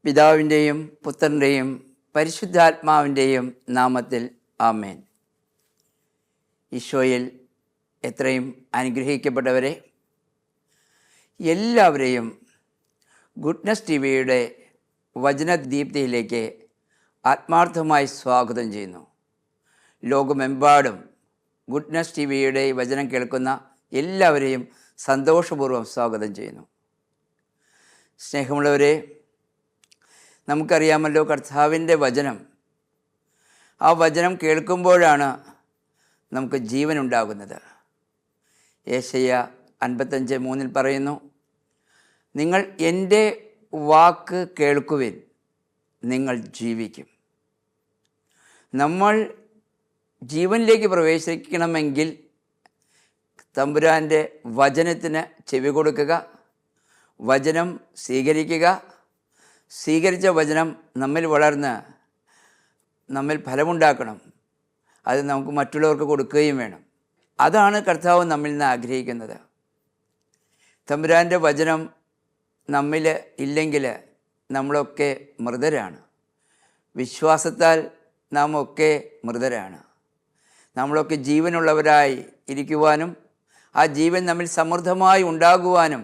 പിതാവിൻ്റെയും പുത്രൻ്റെയും പരിശുദ്ധാത്മാവിൻ്റെയും നാമത്തിൽ ആമേൻ. ഈശോയിൽ എത്രയും അനുഗ്രഹിക്കപ്പെട്ടവരെ, എല്ലാവരെയും ഗുഡ്നസ് ടി വിയുടെ വചനദീപ്തിയിലേക്ക് ആത്മാർത്ഥമായി സ്വാഗതം ചെയ്യുന്നു. ലോകമെമ്പാടും ഗുഡ്നസ് ടി വിയുടെ വചനം കേൾക്കുന്ന എല്ലാവരെയും സന്തോഷപൂർവ്വം സ്വാഗതം ചെയ്യുന്നു. സ്നേഹമുള്ളവരെ, നമുക്കറിയാമല്ലോ, കർത്താവിൻ്റെ വചനം, ആ വചനം കേൾക്കുമ്പോഴാണ് നമുക്ക് ജീവനുണ്ടാകുന്നത്. യേശയ്യ 55:3 പറയുന്നു, നിങ്ങൾ എൻ്റെ വാക്ക് കേൾക്കുവിൻ, നിങ്ങൾ ജീവിക്കും. നമ്മൾ ജീവനിലേക്ക് പ്രവേശിക്കണമെങ്കിൽ തമ്പുരാൻ്റെ വചനത്തിന് ചെവി കൊടുക്കുക, വചനം സ്വീകരിക്കുക. സ്വീകരിച്ച വചനം നമ്മിൽ വളർന്ന് നമ്മിൽ ഫലമുണ്ടാക്കണം. അത് നമുക്ക് മറ്റുള്ളവർക്ക് കൊടുക്കുകയും വേണം. അതാണ് കർത്താവ് നമ്മിൽ നിന്ന് ആഗ്രഹിക്കുന്നത്. തമ്പുരാൻ്റെ വചനം നമ്മിൽ ഇല്ലെങ്കിൽ നമ്മളൊക്കെ മൃതരാണ്. വിശ്വാസത്താൽ നാം ഒക്കെ മൃതരാണ്. നമ്മളൊക്കെ ജീവനുള്ളവരായി ഇരിക്കുവാനും ആ ജീവൻ നമ്മിൽ സമൃദ്ധമായി ഉണ്ടാകുവാനും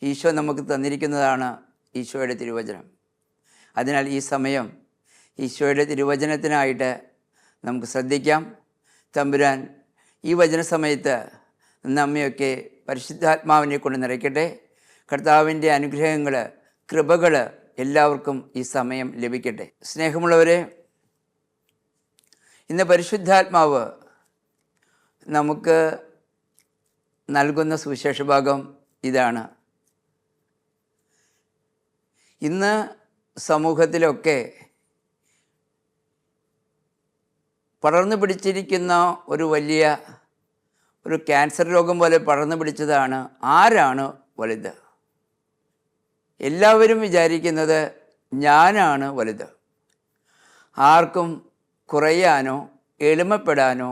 ഈശോ നമുക്ക് തന്നിരിക്കുന്നതാണ് ഈശോയുടെ തിരുവചനം. അതിനാൽ ഈ സമയം ഈശോയുടെ തിരുവചനത്തിനായിട്ട് നമുക്ക് ശ്രദ്ധിക്കാം. തമ്പുരാൻ ഈ വചന സമയത്ത് നമ്മയൊക്കെ പരിശുദ്ധാത്മാവിനെ കൊണ്ട് നിറയ്ക്കട്ടെ. കർത്താവിൻ്റെ അനുഗ്രഹങ്ങൾ, കൃപകൾ എല്ലാവർക്കും ഈ സമയം ലഭിക്കട്ടെ. സ്നേഹമുള്ളവരെ, ഇന്ന് പരിശുദ്ധാത്മാവ് നമുക്ക് നൽകുന്ന സുവിശേഷ ഭാഗം ഇതാണ്. ഇന്ന് സമൂഹത്തിലൊക്കെ പടർന്നു പിടിച്ചിരിക്കുന്ന ഒരു വലിയ ക്യാൻസർ രോഗം പോലെ പടർന്നു പിടിച്ചതാണ് ആരാണ് വലുത്. എല്ലാവരും വിചാരിക്കുന്നത് ഞാനാണ് വലുത്. ആർക്കും കുറയാനോ എളിമപ്പെടാനോ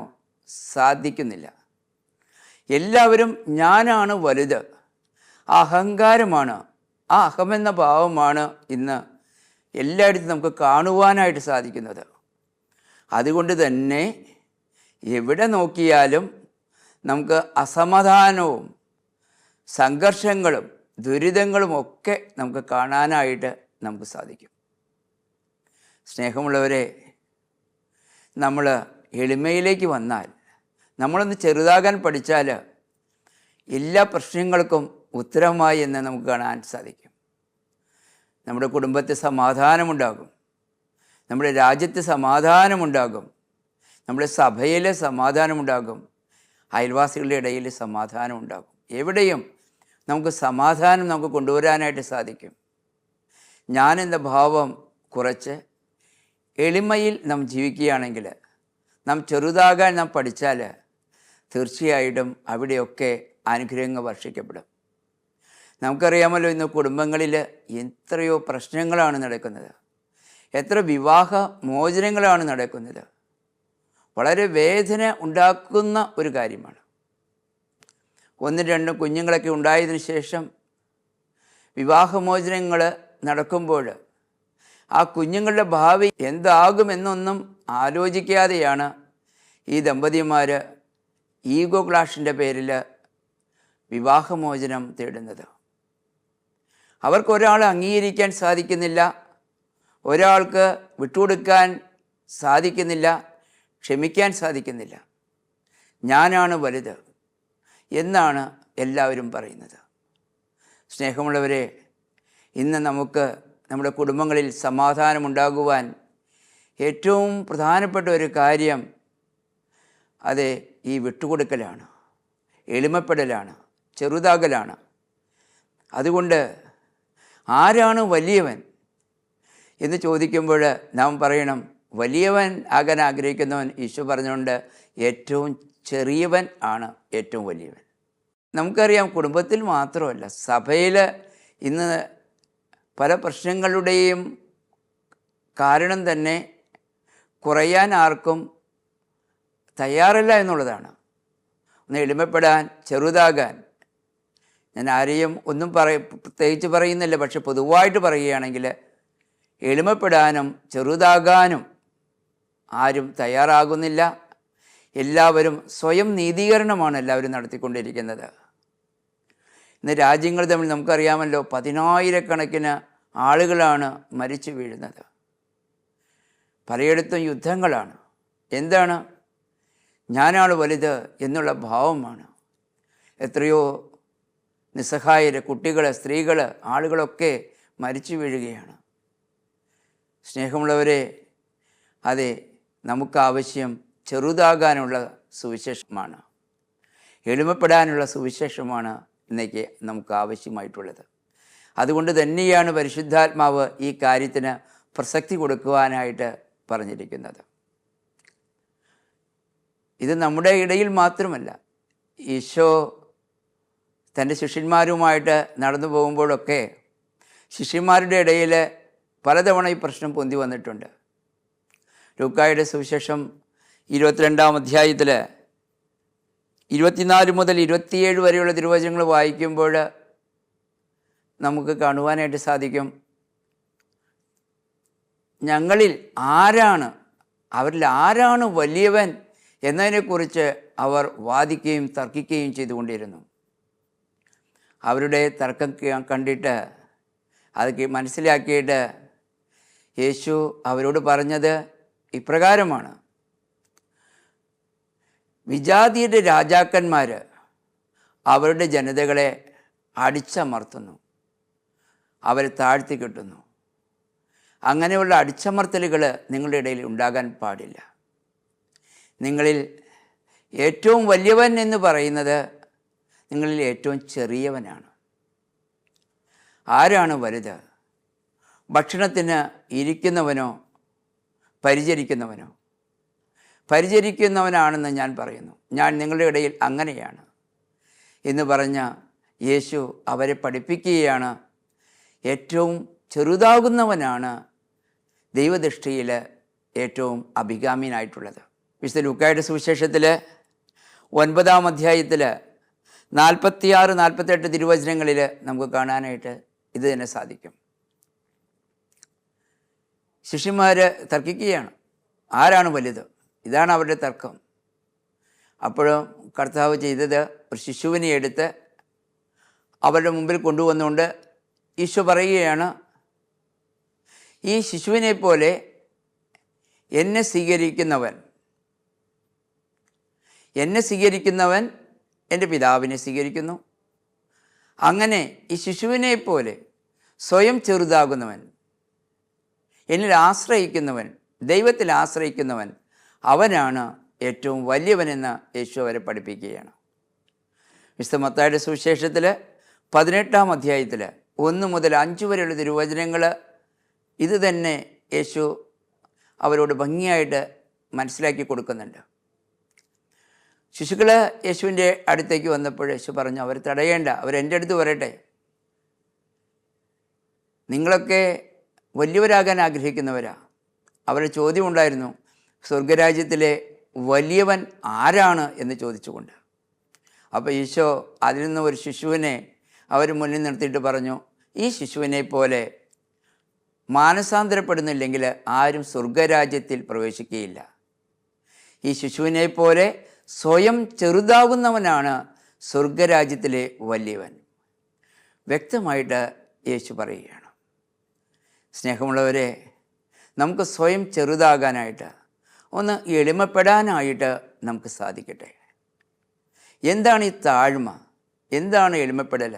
സാധിക്കുന്നില്ല. എല്ലാവരും ഞാനാണ് വലുത്. അഹങ്കാരമാണ്, ആ അഹമെന്ന ഭാവമാണ് ഇന്ന് എല്ലായിടത്തും നമുക്ക് കാണുവാനായിട്ട് സാധിക്കുന്നത്. അതുകൊണ്ട് തന്നെ എവിടെ നോക്കിയാലും നമുക്ക് അസമാധാനവും സംഘർഷങ്ങളും ദുരിതങ്ങളും ഒക്കെ നമുക്ക് കാണാനായിട്ട് നമുക്ക് സാധിക്കും. സ്നേഹമുള്ളവരെ, നമ്മൾ എളിമയിലേക്ക് വന്നാൽ, നമ്മളൊന്ന് ചെറുതാകാൻ പഠിച്ചാൽ എല്ലാ പ്രശ്നങ്ങൾക്കും ഉത്തരമായി എന്ന് നമുക്ക് കാണാൻ സാധിക്കും. നമ്മുടെ കുടുംബത്തിൽ സമാധാനമുണ്ടാകും, നമ്മുടെ രാജ്യത്ത് സമാധാനമുണ്ടാകും, നമ്മുടെ സഭയിൽ സമാധാനമുണ്ടാകും, അയൽവാസികളുടെ ഇടയിൽ സമാധാനമുണ്ടാകും. എവിടെയും നമുക്ക് സമാധാനം നമുക്ക് കൊണ്ടുവരാനായിട്ട് സാധിക്കും. ഞാനെന്ന ഭാവം കുറച്ച് എളിമയിൽ നാം ജീവിക്കുകയാണെങ്കിൽ, നാം ചെറുതാകാൻ നാം പഠിച്ചാൽ തീർച്ചയായിട്ടും അവിടെയൊക്കെ അനുഗ്രഹങ്ങൾ വർഷിക്കപ്പെടും. നമുക്കറിയാമല്ലോ, ഇന്ന് കുടുംബങ്ങളിൽ എത്രയോ പ്രശ്നങ്ങളാണ് നടക്കുന്നത്, എത്ര വിവാഹ മോചനങ്ങളാണ് നടക്കുന്നത്. വളരെ വേദന ഉണ്ടാക്കുന്ന ഒരു കാര്യമാണ്. 1-2 കുഞ്ഞുങ്ങളൊക്കെ ഉണ്ടായതിനു ശേഷം വിവാഹമോചനങ്ങൾ നടക്കുമ്പോൾ ആ കുഞ്ഞുങ്ങളുടെ ഭാവി എന്താകുമെന്നൊന്നും ആലോചിക്കാതെയാണ് ഈ ദമ്പതിമാർ ഈഗോ ക്ലാഷിൻ്റെ പേരിൽ വിവാഹമോചനം തേടുന്നത്. അവർക്കൊരാളെ അംഗീകരിക്കാൻ സാധിക്കുന്നില്ല, ഒരാൾക്ക് വിട്ടുകൊടുക്കാൻ സാധിക്കുന്നില്ല, ക്ഷമിക്കാൻ സാധിക്കുന്നില്ല. ഞാനാണ് വലുത് എന്നാണ് എല്ലാവരും പറയുന്നത്. സ്നേഹമുള്ളവരെ, ഇന്ന് നമുക്ക് നമ്മുടെ കുടുംബങ്ങളിൽ സമാധാനമുണ്ടാകുവാൻ ഏറ്റവും പ്രധാനപ്പെട്ട ഒരു കാര്യം അത് ഈ വിട്ടുകൊടുക്കലാണ്, എളിമപ്പെടലാണ്, ചെറുതാകലാണ്. അതുകൊണ്ട് ആരാണ് വലിയവൻ എന്ന് ചോദിക്കുമ്പോൾ നാം പറയണം, വലിയവൻ ആകാൻ ആഗ്രഹിക്കുന്നവൻ ഈശോ പറഞ്ഞുകൊണ്ട് ഏറ്റവും ചെറിയവൻ ആണ് ഏറ്റവും വലിയവൻ. നമുക്കറിയാം, കുടുംബത്തിൽ മാത്രമല്ല, സഭയിൽ ഇന്ന് പല പ്രശ്നങ്ങളുടെയും കാരണം തന്നെ കുറയാൻ ആർക്കും തയ്യാറല്ല എന്നുള്ളതാണ്. ഒന്ന് എളിമപ്പെടാൻ, ചെറുതാകാൻ. ഞാൻ ആരെയും ഒന്നും പ്രത്യേകിച്ച് പറയുന്നില്ല, പക്ഷെ പൊതുവായിട്ട് പറയുകയാണെങ്കിൽ എളിമപ്പെടാനും ചെറുതാകാനും ആരും തയ്യാറാകുന്നില്ല. എല്ലാവരും സ്വയം നീതീകരണമാണ് എല്ലാവരും നടത്തിക്കൊണ്ടിരിക്കുന്നത്. ഇന്ന് രാജ്യങ്ങൾ തമ്മിൽ നമുക്കറിയാമല്ലോ, 10,000-കണക്കിന് ആളുകളാണ് മരിച്ചു വീഴുന്നത്. പലയിടത്തും യുദ്ധങ്ങളാണ്. എന്താണ്? ഞാനാണ് വലുത് എന്നുള്ള ഭാവമാണ്. എത്രയോ നിസ്സഹായർ, കുട്ടികൾ, സ്ത്രീകൾ, ആളുകളൊക്കെ മരിച്ചു വീഴുകയാണ്. സ്നേഹമുള്ളവരെ, അതെ, നമുക്കാവശ്യം ചെറുതാകാനുള്ള സുവിശേഷമാണ്, എളിമപ്പെടാനുള്ള സുവിശേഷമാണ് ഇന്നേക്ക് നമുക്ക് ആവശ്യമായിട്ടുള്ളത്. അതുകൊണ്ട് തന്നെയാണ് പരിശുദ്ധാത്മാവ് ഈ കാര്യത്തിന് പ്രസക്തി കൊടുക്കുവാനായിട്ട് പറഞ്ഞിരിക്കുന്നത്. ഇത് നമ്മുടെ ഇടയിൽ മാത്രമല്ല. ഈശോ തൻ്റെ ശിഷ്യന്മാരുമായിട്ട് നടന്നു പോകുമ്പോഴൊക്കെ ശിഷ്യന്മാരുടെ ഇടയിൽ പലതവണ ഈ പ്രശ്നം പൊന്തി വന്നിട്ടുണ്ട്. ലൂക്കായുടെ സുവിശേഷം 22-ാം അധ്യായത്തിൽ 24 മുതൽ 27 വരെയുള്ള തിരുവചനങ്ങൾ വായിക്കുമ്പോൾ നമുക്ക് കാണുവാനായിട്ട് സാധിക്കും, അവരിൽ ആരാണ് വലിയവൻ എന്നതിനെക്കുറിച്ച് അവർ വാദിക്കുകയും തർക്കിക്കുകയും ചെയ്തുകൊണ്ടിരുന്നു. അവരുടെ തർക്കം കണ്ടിട്ട് അത് മനസ്സിലാക്കിയിട്ട് യേശു അവരോട് പറഞ്ഞത് ഇപ്രകാരമാണ്: വിജാതിയുടെ രാജാക്കന്മാർ അവരുടെ ജനതകളെ അടിച്ചമർത്തുന്നു, അവരെ താഴ്ത്തിക്കെട്ടുന്നു. അങ്ങനെയുള്ള അടിച്ചമർത്തലുകൾ നിങ്ങളുടെ ഇടയിൽ ഉണ്ടാകാൻ പാടില്ല. നിങ്ങളിൽ ഏറ്റവും വലിയവൻ എന്ന് പറയുന്നത് നിങ്ങളിൽ ഏറ്റവും ചെറിയവനാണ്. ആരാണ് വലുത്? ഭക്ഷണത്തിന് ഇരിക്കുന്നവനോ പരിചരിക്കുന്നവനോ? പരിചരിക്കുന്നവനാണെന്ന് ഞാൻ പറയുന്നു. ഞാൻ നിങ്ങളുടെ ഇടയിൽ അങ്ങനെയാണ് എന്ന് പറഞ്ഞ യേശു അവരെ പഠിപ്പിക്കുകയാണ്. ഏറ്റവും ചെറുതാകുന്നവനാണ് ദൈവദൃഷ്ടിയിൽ ഏറ്റവും അഭികാമ്യനായിട്ടുള്ളത്. വിശുദ്ധ ലൂക്കായുടെ സുവിശേഷത്തിൽ 9-ാം അധ്യായത്തിൽ 46-48 തിരുവചനങ്ങളിൽ നമുക്ക് കാണാനായിട്ട് ഇത് തന്നെ സാധിക്കും. ശിഷ്യന്മാർ തർക്കിക്കുകയാണ്, ആരാണ് വലുത്? ഇതാണ് അവരുടെ തർക്കം. അപ്പോഴും കർത്താവ് ചെയ്തത്, ഒരു ശിശുവിനെ എടുത്ത് അവരുടെ മുമ്പിൽ കൊണ്ടുവന്നുകൊണ്ട് ഈശോ പറയുകയാണ്, ഈ ശിശുവിനെ പോലെ എന്നെ സ്വീകരിക്കുന്നവൻ എൻ്റെ പിതാവിനെ സ്വീകരിക്കുന്നു. അങ്ങനെ ഈ ശിശുവിനെ പോലെ സ്വയം ചെറുതാകുന്നവൻ, എന്നിൽ ആശ്രയിക്കുന്നവൻ, ദൈവത്തിൽ ആശ്രയിക്കുന്നവൻ, അവനാണ് ഏറ്റവും വലിയവനെന്ന് യേശു അവരെ പഠിപ്പിക്കുകയാണ്. വിശുദ്ധ മത്തായിയുടെ സുവിശേഷത്തിൽ 18-ാം അധ്യായത്തിൽ 1 മുതൽ 5 വരെയുള്ള തിരുവചനങ്ങൾ ഇത് തന്നെ യേശു അവരോട് ഭംഗിയായിട്ട് മനസ്സിലാക്കി കൊടുക്കുന്നുണ്ട്. ശിശുക്കൾ യേശുവിൻ്റെ അടുത്തേക്ക് വന്നപ്പോൾ യേശു പറഞ്ഞു, അവർ തടയേണ്ട, അവരെൻ്റെ അടുത്ത് വരട്ടെ. നിങ്ങളൊക്കെ വലിയവരാകാൻ ആഗ്രഹിക്കുന്നവരാ. അവരുടെ ചോദ്യം ഉണ്ടായിരുന്നു, സ്വർഗരാജ്യത്തിലെ വലിയവൻ ആരാണ് എന്ന് ചോദിച്ചുകൊണ്ട്. അപ്പോൾ ഈശോ അതിൽ നിന്ന് ഒരു ശിശുവിനെ അവർ മുന്നിൽ നിർത്തിയിട്ട് പറഞ്ഞു, ഈ ശിശുവിനെ പോലെ മാനസാന്തരപ്പെടുന്നില്ലെങ്കിൽ ആരും സ്വർഗരാജ്യത്തിൽ പ്രവേശിക്കുകയില്ല. ഈ ശിശുവിനെ പോലെ സ്വയം ചെറുതാകുന്നവനാണ് സ്വർഗരാജ്യത്തിലെ വലിയവൻ. വ്യക്തമായിട്ട് യേശു പറയുകയാണ്. സ്നേഹമുള്ളവരെ, നമുക്ക് സ്വയം ചെറുതാകാനായിട്ട്, ഒന്ന് എളിമപ്പെടാനായിട്ട് നമുക്ക് സാധിക്കട്ടെ. എന്താണ് ഈ താഴ്മ? എന്താണ് എളിമപ്പെടൽ?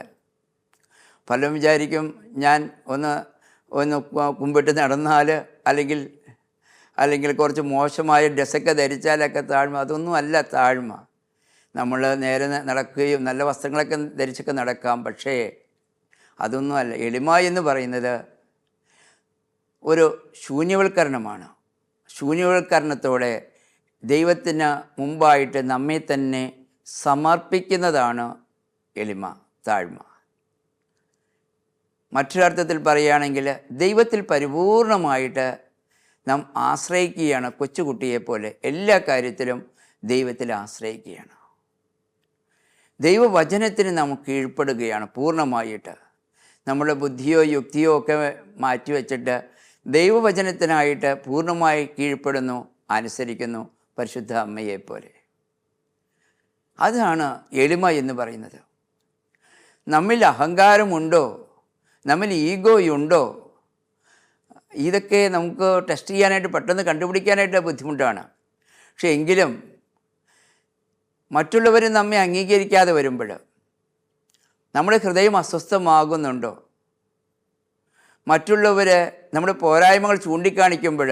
പലരും വിചാരിക്കും, ഞാൻ ഒന്ന് കുമ്പിട്ട് നടന്നാൽ അല്ലെങ്കിൽ കുറച്ച് മോശമായ ഡ്രസ്സൊക്കെ ധരിച്ചാലൊക്കെ താഴ്മ. അതൊന്നും അല്ല താഴ്മ. നമ്മൾ നേരെ നടക്കുകയും നല്ല വസ്ത്രങ്ങളൊക്കെ ധരിച്ചൊക്കെ നടക്കാം, പക്ഷേ അതൊന്നും അല്ല. എളിമ എന്ന് പറയുന്നത് ഒരു ശൂന്യവൽക്കരണമാണ്. ശൂന്യവൽക്കരണത്തോടെ ദൈവത്തിന് മുമ്പായിട്ട് നമ്മെ തന്നെ സമർപ്പിക്കുന്നതാണ് എളിമ, താഴ്മ. മറ്റൊരർത്ഥത്തിൽ പറയുകയാണെങ്കിൽ ദൈവത്തിൽ പരിപൂർണമായിട്ട് നാം ആശ്രയിക്കുകയാണ്. കൊച്ചുകുട്ടിയെപ്പോലെ എല്ലാ കാര്യത്തിലും ദൈവത്തിൽ ആശ്രയിക്കുകയാണ്. ദൈവവചനത്തിന് നാം കീഴ്പ്പെടുകയാണ് പൂർണ്ണമായിട്ട്. നമ്മുടെ ബുദ്ധിയോ യുക്തിയോ ഒക്കെ മാറ്റിവെച്ചിട്ട് ദൈവവചനത്തിനായിട്ട് പൂർണ്ണമായി കീഴ്പ്പെടുന്നു, അനുസരിക്കുന്നു, പരിശുദ്ധ അമ്മയെപ്പോലെ. അതാണ് എളിമ എന്ന് പറയുന്നത്. നമ്മിൽ അഹങ്കാരമുണ്ടോ, നമ്മിൽ ഈഗോയുണ്ടോ, ഇതൊക്കെ നമുക്ക് ടെസ്റ്റ് ചെയ്യാനായിട്ട് പെട്ടെന്ന് കണ്ടുപിടിക്കാനായിട്ട് ബുദ്ധിമുട്ടാണ്. പക്ഷെ എങ്കിലും മറ്റുള്ളവർ നമ്മെ അംഗീകരിക്കാതെ വരുമ്പോൾ, നമ്മുടെ ഹൃദയം അസ്വസ്ഥമാകുന്നുണ്ടോ, മറ്റുള്ളവർ നമ്മുടെ പോരായ്മകൾ ചൂണ്ടിക്കാണിക്കുമ്പോൾ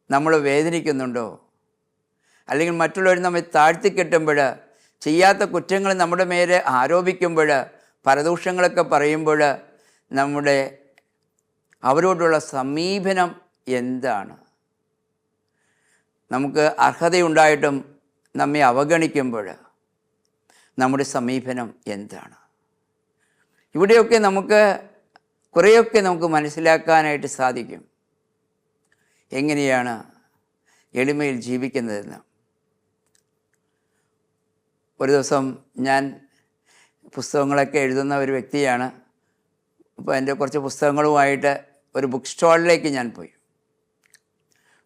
നമ്മൾ വേദനിക്കുന്നുണ്ടോ, അല്ലെങ്കിൽ മറ്റുള്ളവർ നമ്മെ താഴ്ത്തിക്കെട്ടുമ്പോൾ, ചെയ്യാത്ത കുറ്റങ്ങൾ നമ്മുടെ മേലെ ആരോപിക്കുമ്പോൾ, പരദൂഷങ്ങളൊക്കെ പറയുമ്പോൾ നമ്മുടെ അവരോടുള്ള സമീപനം എന്താണ്? നമുക്ക് അർഹതയുണ്ടായിട്ടും നമ്മെ അവഗണിക്കുമ്പോൾ നമ്മുടെ സമീപനം എന്താണ്? ഇവിടെയൊക്കെ കുറേയൊക്കെ നമുക്ക് മനസ്സിലാക്കാനായിട്ട് സാധിക്കും എങ്ങനെയാണ് എളിമയിൽ ജീവിക്കുന്നതെന്ന്. ഒരു ദിവസം ഞാൻ പുസ്തകങ്ങളൊക്കെ എഴുതുന്ന ഒരു വ്യക്തിയാണ്. അപ്പോൾ എൻ്റെ കുറച്ച് പുസ്തകങ്ങളുമായിട്ട് ഒരു ബുക്ക് സ്റ്റാളിലേക്ക് ഞാൻ പോയി.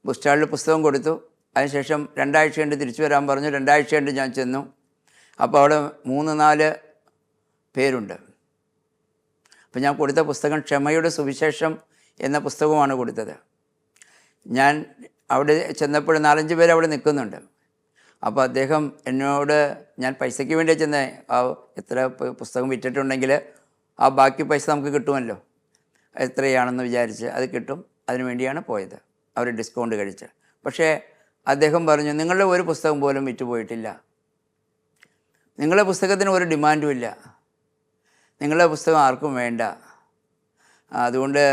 ബുക്ക് സ്റ്റാളിൽ പുസ്തകം കൊടുത്തു. അതിനുശേഷം 2 ആഴ്ച കൊണ്ട് തിരിച്ചു വരാൻ പറഞ്ഞു. 2 ആഴ്ച കൊണ്ട് ഞാൻ ചെന്നു. അപ്പോൾ അവിടെ 3-4 പേരുണ്ട്. അപ്പോൾ ഞാൻ കൊടുത്ത പുസ്തകം ക്ഷമയുടെ സുവിശേഷം എന്ന പുസ്തകമാണ് കൊടുത്തത്. ഞാൻ അവിടെ ചെന്നപ്പോൾ 4-5 പേര് അവിടെ നിൽക്കുന്നുണ്ട്. അപ്പോൾ അദ്ദേഹം എന്നോട്, ഞാൻ പൈസയ്ക്ക് വേണ്ടിയാണ് ചെന്നത്, എത്ര പുസ്തകം വിറ്റിട്ടുണ്ടെങ്കിൽ ആ ബാക്കി പൈസ നമുക്ക് കിട്ടുമല്ലോ, എത്രയാണെന്ന് വിചാരിച്ച് അത് കിട്ടും, അതിനു വേണ്ടിയാണ് പോയത്. അവർ ഡിസ്കൗണ്ട് കഴിച്ച്. പക്ഷേ അദ്ദേഹം പറഞ്ഞു, നിങ്ങളുടെ ഒരു പുസ്തകം പോലും വിറ്റുപോയിട്ടില്ല, നിങ്ങളുടെ പുസ്തകത്തിന് ഒരു ഡിമാൻഡും ഇല്ല, നിങ്ങളുടെ പുസ്തകം ആർക്കും വേണ്ട, അതുകൊണ്ട്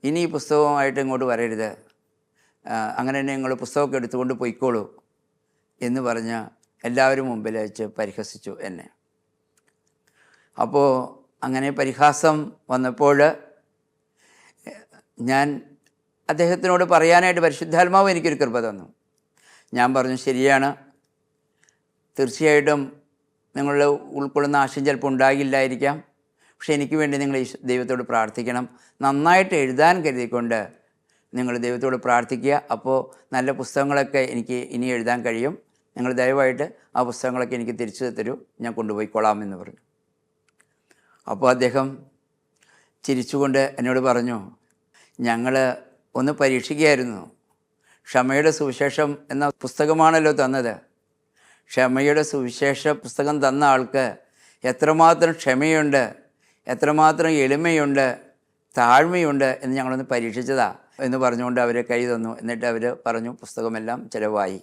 ഇനി ഈ പുസ്തകമായിട്ട് ഇങ്ങോട്ട് വരരുത്, അങ്ങനെ തന്നെ നിങ്ങൾ പുസ്തകമൊക്കെ എടുത്തുകൊണ്ട് പോയിക്കോളൂ എന്ന് പറഞ്ഞ് എല്ലാവരും മുമ്പിൽ വെച്ച് പരിഹസിച്ചു എന്നെ. അപ്പോൾ അങ്ങനെ പരിഹാസം വന്നപ്പോൾ ഞാൻ അദ്ദേഹത്തിനോട് പറയാനായിട്ട് പരിശുദ്ധാത്മാവ് എനിക്കൊരു കൃപ തന്നു. ഞാൻ പറഞ്ഞു, ശരിയാണ്, തീർച്ചയായിട്ടും നിങ്ങൾ ഉൾക്കൊള്ളുന്ന ആശയം ചിലപ്പോൾ ഉണ്ടാകില്ലായിരിക്കാം, പക്ഷെ എനിക്ക് വേണ്ടി നിങ്ങൾ ദൈവത്തോട് പ്രാർത്ഥിക്കണം, നന്നായിട്ട് എഴുതാൻ കരുതിക്കൊണ്ട് നിങ്ങൾ ദൈവത്തോട് പ്രാർത്ഥിക്കുക, അപ്പോൾ നല്ല പുസ്തകങ്ങളൊക്കെ എനിക്ക് ഇനി എഴുതാൻ കഴിയും, നിങ്ങൾ ദയവായിട്ട് ആ പുസ്തകങ്ങളൊക്കെ എനിക്ക് തിരിച്ചു തരൂ, ഞാൻ കൊണ്ടുപോയിക്കൊള്ളാം എന്ന് പറഞ്ഞു. അപ്പോൾ അദ്ദേഹം ചിരിച്ചുകൊണ്ട് എന്നോട് പറഞ്ഞു, ഞങ്ങൾ ഒന്ന് പരീക്ഷിക്കുകയായിരുന്നു, ക്ഷമയുടെ സുവിശേഷം എന്ന പുസ്തകമാണല്ലോ തന്നത്, ക്ഷമയുടെ സുവിശേഷ പുസ്തകം തന്ന ആൾക്ക് എത്രമാത്രം ക്ഷമയുണ്ട്, എത്രമാത്രം എളിമയുണ്ട്, താഴ്മയുണ്ട് എന്ന് ഞങ്ങളൊന്ന് പരീക്ഷിച്ചതാ എന്ന് പറഞ്ഞുകൊണ്ട് അവരെ കൈ തന്നു. എന്നിട്ട് അവർ പറഞ്ഞു, പുസ്തകമെല്ലാം ചിലവായി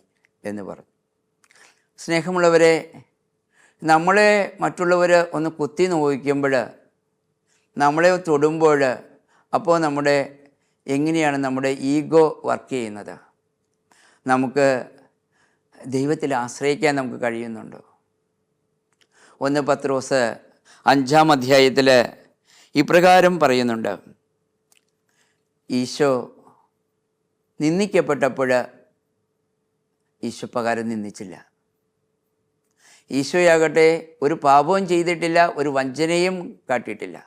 എന്ന് പറഞ്ഞു. സ്നേഹമുള്ളവരെ, നമ്മളെ മറ്റുള്ളവർ ഒന്ന് കുത്തി നോവിക്കുമ്പോൾ, നമ്മളെ തൊടുമ്പോൾ, അപ്പോൾ എങ്ങനെയാണ് നമ്മുടെ ഈഗോ വർക്ക് ചെയ്യുന്നത്? നമുക്ക് ദൈവത്തിൽ ആശ്രയിക്കാൻ നമുക്ക് കഴിയുന്നുണ്ടോ? 1 പത്രോസ് 5-ാം അധ്യായത്തിൽ ഇപ്രകാരം പറയുന്നുണ്ട്, ഈശോ നിന്ദിക്കപ്പെട്ടപ്പോൾ ഈശോ പകരം നിന്ദിച്ചില്ല. ഈശോയാകട്ടെ ഒരു പാപവും ചെയ്തിട്ടില്ല, ഒരു വഞ്ചനയും കാട്ടിയിട്ടില്ല.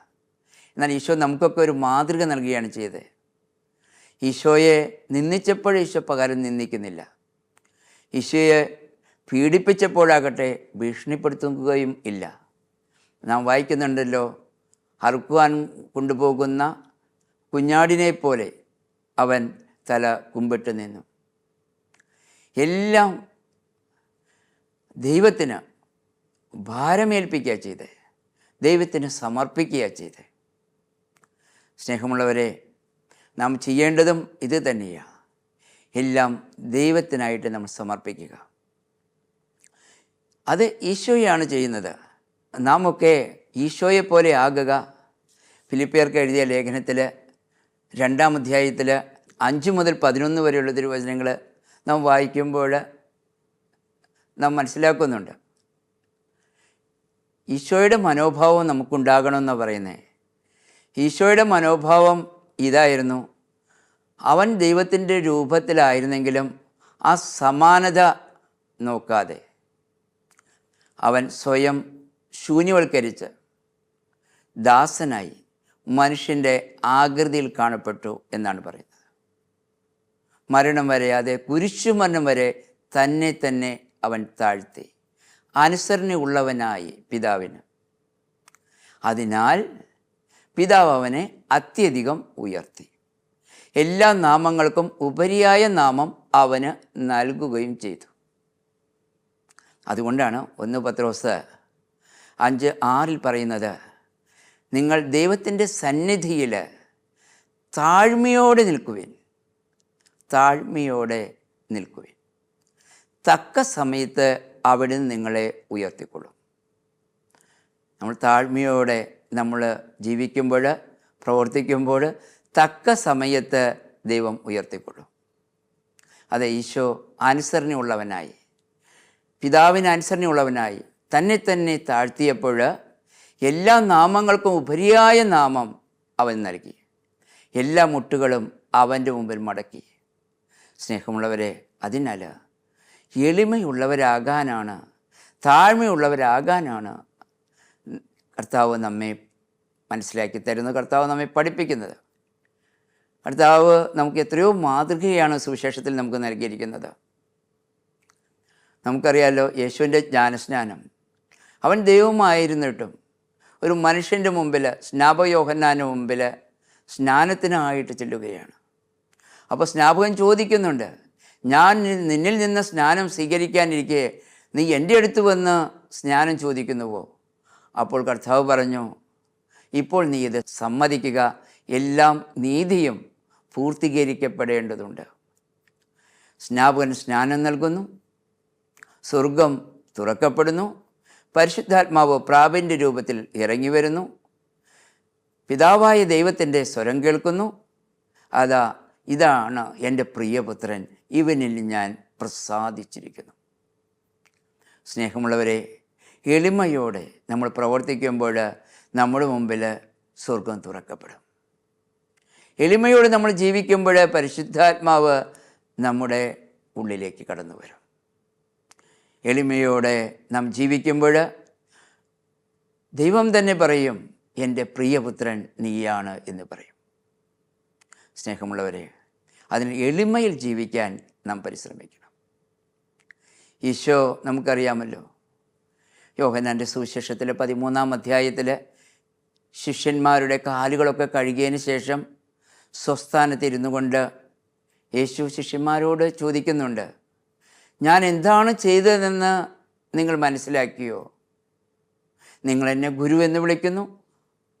എന്നാൽ ഈശോ നമുക്കൊക്കെ ഒരു മാതൃക നൽകുകയാണ് ചെയ്തത്. ഈശോയെ നിന്ദിച്ചപ്പോൾ ഈശോ പകരം നിന്ദിക്കുന്നില്ല. ഈശോയെ പീഡിപ്പിച്ചപ്പോഴാകട്ടെ ഭീഷണിപ്പെടുത്തുകയും ഇല്ല. നാം വായിക്കുന്നുണ്ടല്ലോ, അറുക്കുവാൻ കൊണ്ടുപോകുന്ന കുഞ്ഞാടിനെ പോലെ അവൻ തല കുമ്പിട്ട് നിന്നു. എല്ലാം ദൈവത്തിന് ഭാരമേൽപ്പിക്കുക ചെയ്തേ, ദൈവത്തിന് സമർപ്പിക്കുക ചെയ്തേ. സ്നേഹമുള്ളവരെ, നാം ചെയ്യേണ്ടതും ഇത് തന്നെയാണ്. എല്ലാം ദൈവത്തിനായിട്ട് നമ്മൾ സമർപ്പിക്കുക. അത് ഈശോയാണ് ചെയ്യുന്നത്. നാം ഒക്കെ ഈശോയെപ്പോലെ ആകുക. ഫിലിപ്പിയർക്ക് എഴുതിയ ലേഖനത്തിൽ 2-ാം അധ്യായത്തിൽ 5 മുതൽ 11 വരെയുള്ള തിരുവചനങ്ങൾ നാം വായിക്കുമ്പോൾ നാം മനസ്സിലാക്കുന്നുണ്ട്. ഈശോയുടെ മനോഭാവം നമുക്കുണ്ടാകണമെന്നാണ് പറയുന്നത്. ഈശോയുടെ മനോഭാവം ഇതായിരുന്നു, അവൻ ദൈവത്തിൻ്റെ രൂപത്തിലായിരുന്നെങ്കിലും ആ സമാനത നോക്കാതെ അവൻ സ്വയം ശൂന്യവൽക്കരിച്ച് ദാസനായി മനുഷ്യൻ്റെ ആകൃതിയിൽ കാണപ്പെട്ടു എന്നാണ് പറയുന്നത്. മരണം വരെ, അതെ, കുരിശുമരണം വരെ തന്നെ തന്നെ അവൻ താഴ്ത്തി, അനുസരണയുള്ളവനായി പിതാവിന്. അതിനാൽ പിതാവ് അവനെ അത്യധികം ഉയർത്തി, എല്ലാ നാമങ്ങൾക്കും ഉപരിയായ നാമം അവന് നൽകുകയും ചെയ്തു. അതുകൊണ്ടാണ് 1 പത്രോസ് 5:6 പറയുന്നത്, നിങ്ങൾ ദൈവത്തിൻ്റെ സന്നിധിയിൽ താഴ്മയോടെ നിൽക്കുവിൻ, താഴ്മയോടെ നിൽക്കുവിൻ. തക്ക സമയത്ത് അവിടുന്ന് നിങ്ങളെ ഉയർത്തിക്കൊള്ളും. നമ്മൾ താഴ്മയോടെ നമ്മൾ ജീവിക്കുമ്പോൾ, പ്രവർത്തിക്കുമ്പോൾ തക്ക സമയത്ത് ദൈവം ഉയർത്തിക്കൊള്ളും. അതെ, ഈശോ അനുസരണയുള്ളവനായി, പിതാവിന് അനുസരണയുള്ളവനായി തന്നെ തന്നെ താഴ്ത്തിയപ്പോൾ എല്ലാ നാമങ്ങൾക്കും ഉപരിയായ നാമം അവൻ നൽകി. എല്ലാ മുട്ടുകളും അവൻ്റെ മുമ്പിൽ മടക്കി. സ്നേഹമുള്ളവരെ, അതിനാൽ എളിമയുള്ളവരാകാനാണ്, താഴ്മയുള്ളവരാകാനാണ് കർത്താവ് നമ്മെ മനസ്സിലാക്കി തരുന്നത്, കർത്താവ് നമ്മെ പഠിപ്പിക്കുന്നത്. കർത്താവ് നമുക്ക് എത്രയോ മാതൃകയാണ് സുവിശേഷത്തിൽ നമുക്ക് നൽകിയിരിക്കുന്നത്. നമുക്കറിയാലോ, യേശുവിൻ്റെ ജ്ഞാനസ്നാനം, അവൻ ദൈവമായിരുന്നിട്ടും ഒരു മനുഷ്യൻ്റെ മുമ്പിൽ, സ്നാപകയോഹന്നാൻ്റെ മുമ്പിൽ സ്നാനത്തിനായിട്ട് ചെല്ലുകയാണ്. അപ്പോൾ സ്നാപകൻ ചോദിക്കുന്നുണ്ട്, ഞാൻ നിന്നിൽ നിന്ന് സ്നാനം സ്വീകരിക്കാനിരിക്കെ നീ എൻ്റെ അടുത്ത് വന്ന് സ്നാനം ചോദിക്കുന്നുവോ? അപ്പോൾ കർത്താവ് പറഞ്ഞു, ഇപ്പോൾ നീ ഇത് സമ്മതിക്കുക, എല്ലാം നീതിയും പൂർത്തീകരിക്കപ്പെടേണ്ടതുണ്ട്. സ്നാപകൻ സ്നാനം നൽകുന്നു, സ്വർഗം തുറക്കപ്പെടുന്നു, പരിശുദ്ധാത്മാവ് പ്രാവിൻ്റെ രൂപത്തിൽ ഇറങ്ങി വരുന്നു, പിതാവായ ദൈവത്തിൻ്റെ സ്വരം കേൾക്കുന്നു, ഇതാണ് എൻ്റെ പ്രിയപുത്രൻ, ഇവനിൽ ഞാൻ പ്രസാദിച്ചിരിക്കുന്നു. സ്നേഹമുള്ളവരെ, എളിമയോടെ നമ്മൾ പ്രവർത്തിക്കുമ്പോൾ നമ്മുടെ മുമ്പിൽ സ്വർഗം തുറക്കപ്പെടും. എളിമയോടെ നമ്മൾ ജീവിക്കുമ്പോൾ പരിശുദ്ധാത്മാവ് നമ്മുടെ ഉള്ളിലേക്ക് കടന്നു വരും. എളിമയോടെ നാം ജീവിക്കുമ്പോൾ ദൈവം തന്നെ പറയും, എൻ്റെ പ്രിയപുത്രൻ നീയാണ് എന്ന് പറയും. സ്നേഹമുള്ളവരെ, അതിന് എളിമയിൽ ജീവിക്കാൻ നാം പരിശ്രമിക്കണം. ഈശോ നമുക്കറിയാമല്ലോ, യോഹന്നാൻ്റെ സുവിശേഷത്തിലെ 13-ാം അധ്യായത്തിൽ ശിഷ്യന്മാരുടെ കാലുകളൊക്കെ കഴുകിയതിന് ശേഷം സ്വസ്ഥാനത്തിരുന്നു കൊണ്ട് യേശു ശിഷ്യന്മാരോട് ചോദിക്കുന്നുണ്ട്, ഞാൻ എന്താണ് ചെയ്തതെന്ന് നിങ്ങൾ മനസ്സിലാക്കിയോ? നിങ്ങൾ എന്നെ ഗുരു എന്ന് വിളിക്കുന്നു,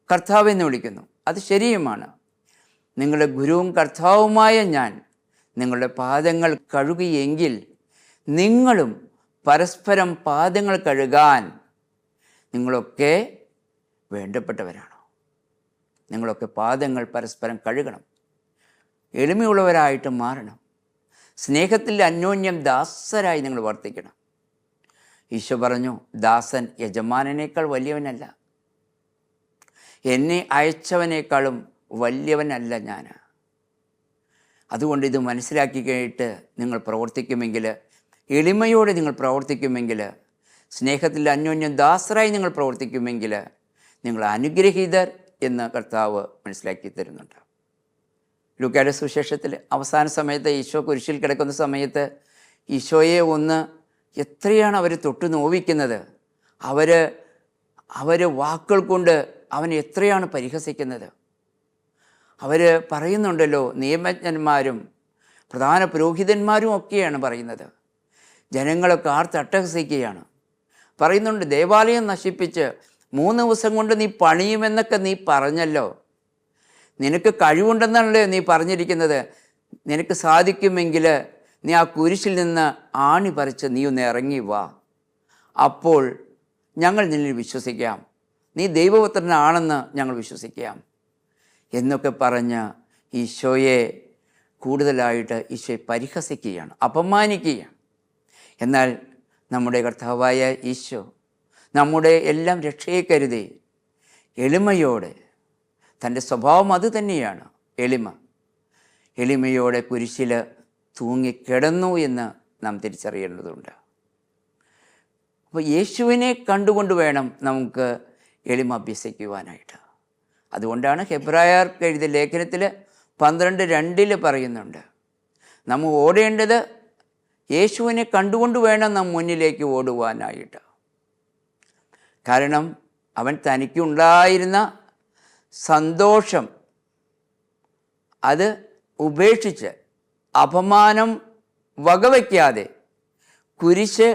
കർത്താവ് എന്ന് വിളിക്കുന്നു. അത് ശരിയുമാണ്. നിങ്ങളുടെ ഗുരുവും കർത്താവുമായ ഞാൻ നിങ്ങളുടെ പാദങ്ങൾ കഴുകിയെങ്കിൽ നിങ്ങളും പരസ്പരം പാദങ്ങൾ കഴുകാൻ നിങ്ങളൊക്കെ വേണ്ടപ്പെട്ടവരാണോ? നിങ്ങളൊക്കെ പാദങ്ങൾ പരസ്പരം കഴുകണം, എളിമയുള്ളവരായിട്ട് മാറണം, സ്നേഹത്തിൽ അന്യോന്യം ദാസരായി നിങ്ങൾ വർത്തിക്കണം. ഈശോ പറഞ്ഞു, ദാസൻ യജമാനനേക്കാൾ വലിയവനല്ല, എന്നെ അയച്ചവനേക്കാളും വലിയവനല്ല ഞാൻ. അതുകൊണ്ട് ഇത് മനസ്സിലാക്കി കഴിഞ്ഞിട്ട് നിങ്ങൾ പ്രവർത്തിക്കുമെങ്കിൽ, എളിമയോടെ നിങ്ങൾ പ്രവർത്തിക്കുമെങ്കിൽ, സ്നേഹത്തിൽ അന്യോന്യം ദാസരായി നിങ്ങൾ പ്രവർത്തിക്കുമെങ്കിൽ നിങ്ങൾ അനുഗ്രഹീതർ എന്ന് കർത്താവ് മനസ്സിലാക്കി തരുന്നുണ്ട്. ലൂക്കായുടെ സുവിശേഷത്തിൽ അവസാന സമയത്ത് ഈശോ കുരിശിൽ കിടക്കുന്ന സമയത്ത് ഈശോയെ ഒന്ന് എത്രയാണ് അവർ തൊട്ട് നോവിക്കുന്നത്. അവർ വാക്കുകൾ കൊണ്ട് അവനെ എത്രയാണ് പരിഹസിക്കുന്നത്. അവർ പറയുന്നുണ്ടല്ലോ, നിയമജ്ഞന്മാരും പ്രധാന പുരോഹിതന്മാരും ഒക്കെയാണ് പറയുന്നത്. ജനങ്ങളൊക്കെ ആർത്തട്ടഹസിക്കുകയാണ്. പറയുന്നുണ്ട്, ദേവാലയം നശിപ്പിച്ച് 3 ദിവസം കൊണ്ട് നീ പണിയുമെന്നൊക്കെ നീ പറഞ്ഞല്ലോ, നിനക്ക് കഴിവുണ്ടെന്നാണല്ലോ നീ പറഞ്ഞിരിക്കുന്നത്. നിനക്ക് സാധിക്കുമെങ്കിൽ നീ ആ കുരിശിൽ നിന്ന് ആണി പറിച്ച് നീ ഒന്ന് ഇറങ്ങി വാ, അപ്പോൾ ഞങ്ങൾ നിന്നിൽ വിശ്വസിക്കാം, നീ ദൈവപുത്രനാണെന്ന് ഞങ്ങൾ വിശ്വസിക്കാം എന്നൊക്കെ പറഞ്ഞ് ഈശോയെ കൂടുതലായിട്ട് ഈശോയെ പരിഹസിക്കുകയാണ്, അപമാനിക്കുകയാണ്. എന്നാൽ നമ്മുടെ കർത്താവായ ഈശോ നമ്മുടെ എല്ലാം രക്ഷയെ കരുതി എളിമയോടെ, തൻ്റെ സ്വഭാവം അത് തന്നെയാണ് എളിമയോടെ കുരിശിൽ തൂങ്ങിക്കിടന്നു എന്ന് നാം തിരിച്ചറിയേണ്ടതുണ്ട്. അപ്പോൾ യേശുവിനെ കണ്ടുകൊണ്ട് വേണം നമുക്ക് എളിമ അഭ്യസിക്കുവാനായിട്ട്. അതുകൊണ്ടാണ് ഹെബ്രായർക്ക് എഴുതിയ ലേഖനത്തിൽ 12:2 പറയുന്നുണ്ട്, നമ്മൾ ഓടേണ്ടത് യേശുവിനെ കണ്ടുകൊണ്ട് വേണം നാം മുന്നിലേക്ക് ഓടുവാനായിട്ട്. കാരണം അവൻ തനിക്കുണ്ടായിരുന്ന സന്തോഷം അത് ഉപേക്ഷിച്ച് അപമാനം വകവയ്ക്കാതെ കുരിശ്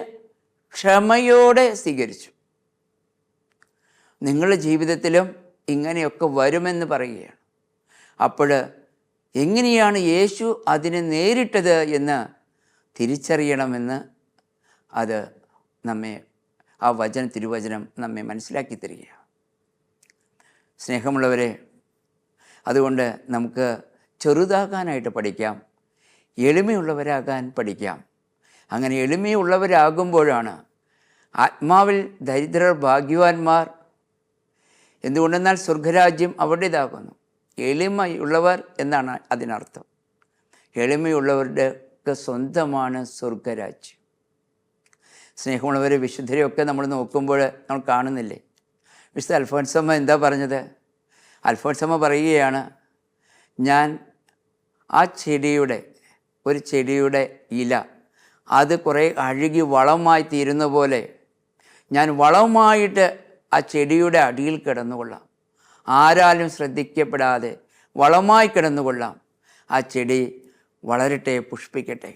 ക്ഷമയോടെ സ്വീകരിച്ചു. നിങ്ങളുടെ ജീവിതത്തിലും ഇങ്ങനെയൊക്കെ വരുമെന്ന് പറയുകയാണ്. അപ്പോൾ എങ്ങനെയാണ് യേശു അതിനെ നേരിട്ടത് എന്ന് തിരിച്ചറിയണമെന്ന് അത് നമ്മെ ആ തിരുവചനം നമ്മെ മനസ്സിലാക്കി തരികയാണ്. സ്നേഹമുള്ളവരെ, അതുകൊണ്ട് നമുക്ക് ചെറുതാകാനായിട്ട് പഠിക്കാം, എളിമയുള്ളവരാകാൻ പഠിക്കാം. അങ്ങനെ എളിമയുള്ളവരാകുമ്പോഴാണ് ആത്മാവിൽ ദരിദ്രർ ഭാഗ്യവാന്മാർ. എന്തുകൊണ്ടെന്നാൽ സ്വർഗരാജ്യം അവരുടേതാകുന്നു. എളിമയുള്ളവർ എന്നാണ് അതിനർത്ഥം. എളിമയുള്ളവരുടെ സ്വന്തമാണ് സ്വർഗരാജ്യം. സ്നേഹമുള്ളവരെ, വിശുദ്ധരെയൊക്കെ നമ്മൾ നോക്കുമ്പോൾ നമ്മൾ കാണുന്നില്ലേ? വിശുദ്ധ അൽഫോൻസമ്മ എന്താ പറഞ്ഞത്? അൽഫോൻസമ്മ പറയുകയാണ്, ഞാൻ ആ ഒരു ചെടിയുടെ ഇല അത് കുറേ അഴുകി വളമായി തീരുന്ന പോലെ ഞാൻ വളമായിട്ട് ആ ചെടിയുടെ അടിയിൽ കിടന്നുകൊള്ളാം. ആരാലും ശ്രദ്ധിക്കപ്പെടാതെ വളമായി കിടന്നുകൊള്ളാം. ആ ചെടി വളരട്ടെ, പുഷ്പിക്കട്ടെ.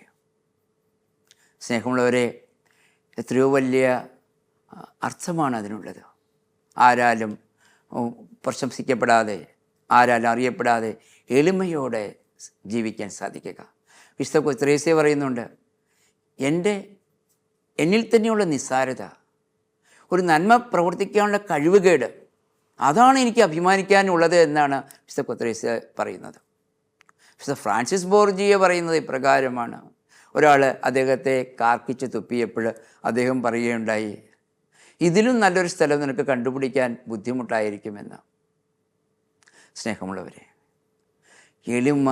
സ്നേഹമുള്ളവരെ, എത്രയോ വലിയ അർത്ഥമാണ് അതിനുള്ളത്. ആരാലും പ്രശംസിക്കപ്പെടാതെ, ആരാലും അറിയപ്പെടാതെ എളിമയോടെ ജീവിക്കാൻ സാധിക്കുക. വിശുദ്ധ ത്രേസ്യ പറയുന്നുണ്ട്, എന്നിൽ തന്നെയുള്ള നിസ്സാരത, ഒരു നന്മ പ്രവർത്തിക്കാനുള്ള കഴിവുകേട്, അതാണ് എനിക്ക് അഭിമാനിക്കാനുള്ളത് എന്നാണ് വിശുദ്ധ ത്രേസ്യ പറയുന്നത്. വിശുദ്ധ ഫ്രാൻസിസ് ബോർജിയ പറയുന്നത് ഇപ്രകാരമാണ്. ഒരാൾ അദ്ദേഹത്തെ കാർക്കിച്ച് തുപ്പിയപ്പോൾ അദ്ദേഹം പറയുകയുണ്ടായി, ഇതിലും നല്ലൊരു സ്ഥലം നിനക്ക് കണ്ടുപിടിക്കാൻ ബുദ്ധിമുട്ടായിരിക്കുമെന്ന്. സ്നേഹമുള്ളവരെ, എളിമ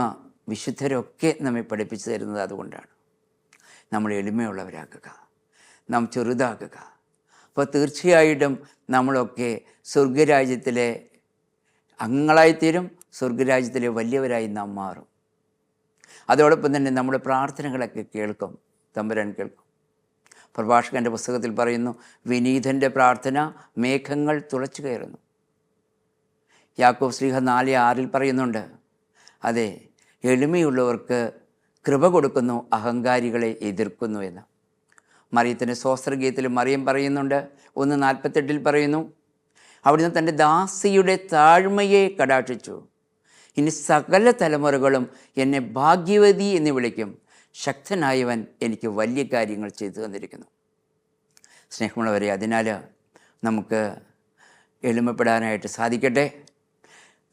വിശുദ്ധരൊക്കെ നമ്മെ പഠിപ്പിച്ചു തരുന്നത് അതുകൊണ്ടാണ്. നമ്മൾ എളിമയുള്ളവരാക്കുക, നാം ചെറുതാക്കുക. അപ്പോൾ തീർച്ചയായിട്ടും നമ്മളൊക്കെ സ്വർഗരാജ്യത്തിലെ അംഗങ്ങളായിത്തീരും, സ്വർഗരാജ്യത്തിലെ വലിയവരായി നാം മാറും. അതോടൊപ്പം തന്നെ നമ്മുടെ പ്രാർത്ഥനകളൊക്കെ കേൾക്കും, തമ്പുരാൻ കേൾക്കും. പ്രഭാഷകൻ്റെ പുസ്തകത്തിൽ പറയുന്നു, വിനീതൻ്റെ പ്രാർത്ഥന മേഘങ്ങൾ തുളച്ചു കയറുന്നു. യാക്കോബ് ശ്ലീഹ 4:6 പറയുന്നുണ്ട്, അതെ, എളിമയുള്ളവർക്ക് കൃപ കൊടുക്കുന്നു, അഹങ്കാരികളെ എതിർക്കുന്നു എന്ന്. മറിയത്തിൻ്റെ സ്വസ്ത്രഗീതത്തിൽ മറിയം പറയുന്നുണ്ട്, 1:48 പറയുന്നു, അവിടുന്ന് തൻ്റെ ദാസിയുടെ താഴ്മയെ കടാക്ഷിച്ചു. ഇനി സകല തലമുറകളും എന്നെ ഭാഗ്യവതി എന്ന് വിളിക്കും. ശക്തനായവൻ എനിക്ക് വലിയ കാര്യങ്ങൾ ചെയ്തു തന്നിരിക്കുന്നു. സ്നേഹമുള്ളവരെ, അതിനാൽ നമുക്ക് എളിമപ്പെടാനായിട്ട് സാധിക്കട്ടെ.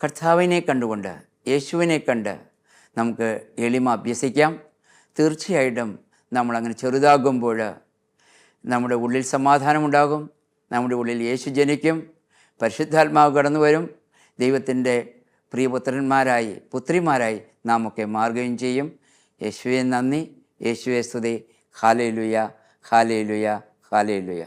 കർത്താവിനെ കണ്ടുകൊണ്ട്, യേശുവിനെ കണ്ട് നമുക്ക് എളിമ അഭ്യസിക്കാം. തീർച്ചയായിട്ടും നമ്മളങ്ങനെ ചെറുതാകുമ്പോൾ നമ്മുടെ ഉള്ളിൽ സമാധാനമുണ്ടാകും, നമ്മുടെ ഉള്ളിൽ യേശു ജനിക്കും, പരിശുദ്ധാത്മാവ് കടന്നു വരും. ദൈവത്തിൻ്റെ പ്രിയപുത്രന്മാരായി പുത്രിമാരായി നാം ഒക്കെ മാറുകയും ചെയ്യും. യേശുവെ നന്ദി, യേശുവെ സ്തുതി. Hallelujah, hallelujah, hallelujah.